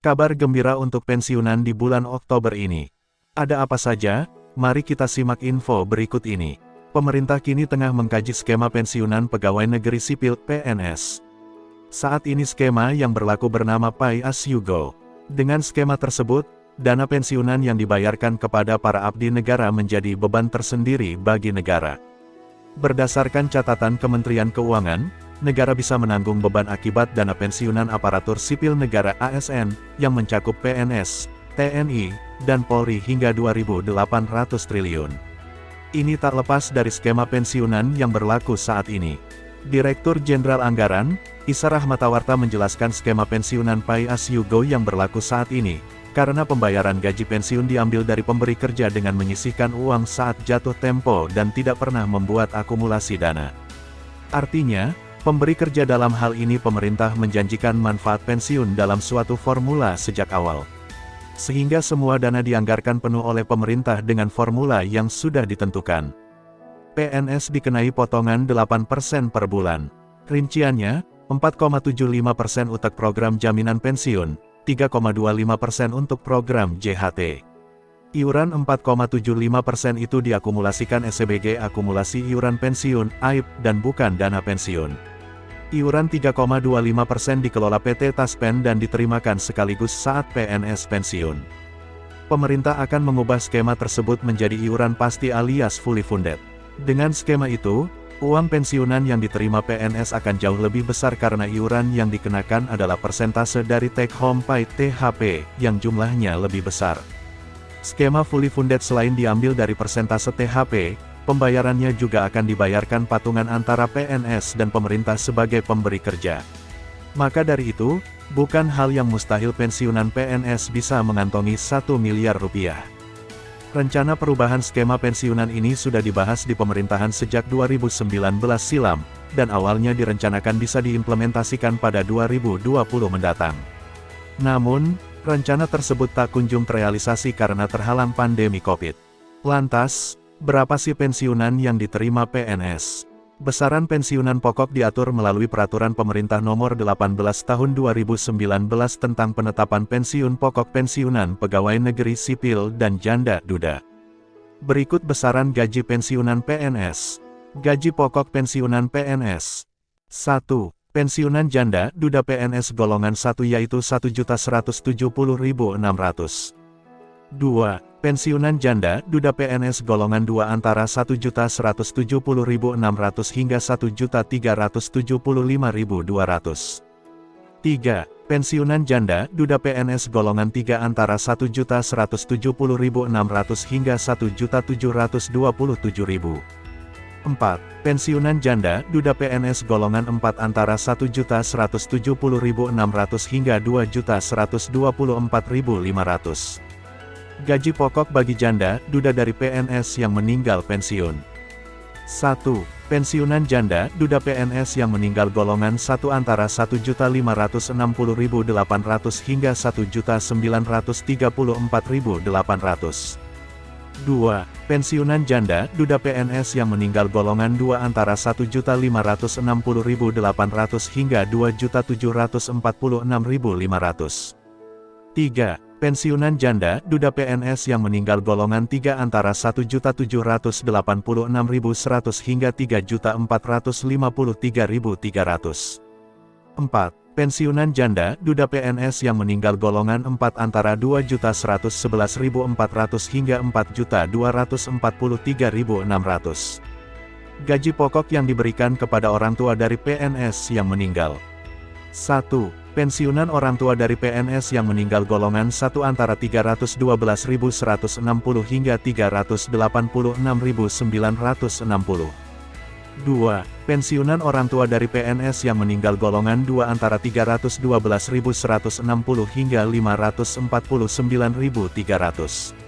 Kabar gembira untuk pensiunan di bulan Oktober ini. Ada apa saja? Mari kita simak info berikut ini. Pemerintah kini tengah mengkaji skema pensiunan pegawai negeri sipil (PNS). Saat ini skema yang berlaku bernama Pay As You Go. Dengan skema tersebut, dana pensiunan yang dibayarkan kepada para abdi negara menjadi beban tersendiri bagi negara. Berdasarkan catatan Kementerian Keuangan, negara bisa menanggung beban akibat dana pensiunan aparatur sipil negara (ASN) yang mencakup PNS, TNI, dan Polri hingga 2.800 triliun. Ini tak lepas dari skema pensiunan yang berlaku saat ini. Direktur Jenderal Anggaran, Isra Rahmatawarta menjelaskan skema pensiunan Pay As You Go yang berlaku saat ini, karena pembayaran gaji pensiun diambil dari pemberi kerja dengan menyisihkan uang saat jatuh tempo dan tidak pernah membuat akumulasi dana. Artinya, pemberi kerja dalam hal ini pemerintah menjanjikan manfaat pensiun dalam suatu formula sejak awal. Sehingga semua dana dianggarkan penuh oleh pemerintah dengan formula yang sudah ditentukan. PNS dikenai potongan 8% per bulan. Rinciannya, 4,75% untuk program jaminan pensiun, 3,25% untuk program JHT. Iuran 4,75% itu diakumulasikan SBG akumulasi iuran pensiun, AIP, dan bukan dana pensiun. Iuran 3,25% dikelola PT Taspen dan diterimakan sekaligus saat PNS pensiun. Pemerintah akan mengubah skema tersebut menjadi iuran pasti alias fully funded. Dengan skema itu, uang pensiunan yang diterima PNS akan jauh lebih besar karena iuran yang dikenakan adalah persentase dari take home pay (THP) yang jumlahnya lebih besar. Skema fully funded selain diambil dari persentase THP, pembayarannya juga akan dibayarkan patungan antara PNS dan pemerintah sebagai pemberi kerja. Maka dari itu, bukan hal yang mustahil pensiunan PNS bisa mengantongi 1 miliar rupiah. Rencana perubahan skema pensiunan ini sudah dibahas di pemerintahan sejak 2019 silam, dan awalnya direncanakan bisa diimplementasikan pada 2020 mendatang. Namun, rencana tersebut tak kunjung terrealisasi karena terhalang pandemi COVID. Lantas, berapa sih pensiunan yang diterima PNS? Besaran pensiunan pokok diatur melalui Peraturan Pemerintah Nomor 18 Tahun 2019 tentang penetapan pensiun pokok pensiunan pegawai negeri sipil dan janda duda. Berikut besaran gaji pensiunan PNS. Gaji pokok pensiunan PNS. 1. Pensiunan janda duda PNS golongan 1 yaitu Rp1.170.600. 2. Pensiunan janda duda PNS golongan 2 antara Rp1.170.600 hingga Rp1.375.200. 3. Pensiunan janda duda PNS golongan 3 antara Rp1.170.600 hingga Rp1.727.000. 4. Pensiunan janda duda PNS golongan 4 antara Rp1.170.600 hingga Rp2.124.500. Gaji pokok bagi janda duda dari PNS yang meninggal pensiun. 1. Pensiunan janda duda PNS yang meninggal golongan 1 antara Rp1.560.800 hingga Rp1.934.800. 2. Pensiunan janda duda PNS yang meninggal golongan 2 antara Rp1.560.800 hingga Rp2.746.500. 3. Pensiunan janda duda PNS yang meninggal golongan 3 antara Rp1.786.100 hingga Rp3.453.300. 4. Pensiunan janda duda PNS yang meninggal golongan 4 antara Rp2.111.400 hingga Rp4.243.600. Gaji pokok yang diberikan kepada orang tua dari PNS yang meninggal. 1. Pensiunan orang tua dari PNS yang meninggal golongan 1 antara Rp312.160 hingga Rp386.960. 2. Pensiunan orang tua dari PNS yang meninggal golongan 2 antara Rp312.160 hingga Rp549.300.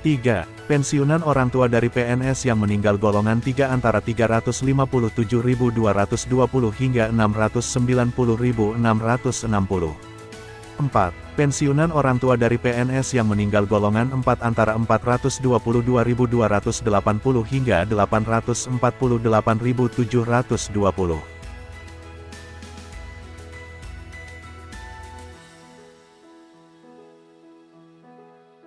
3. Pensiunan orang tua dari PNS yang meninggal golongan 3 antara Rp357.220 hingga Rp690.660. 4. Pensiunan orang tua dari PNS yang meninggal golongan 4 antara 422.280 hingga 848.720.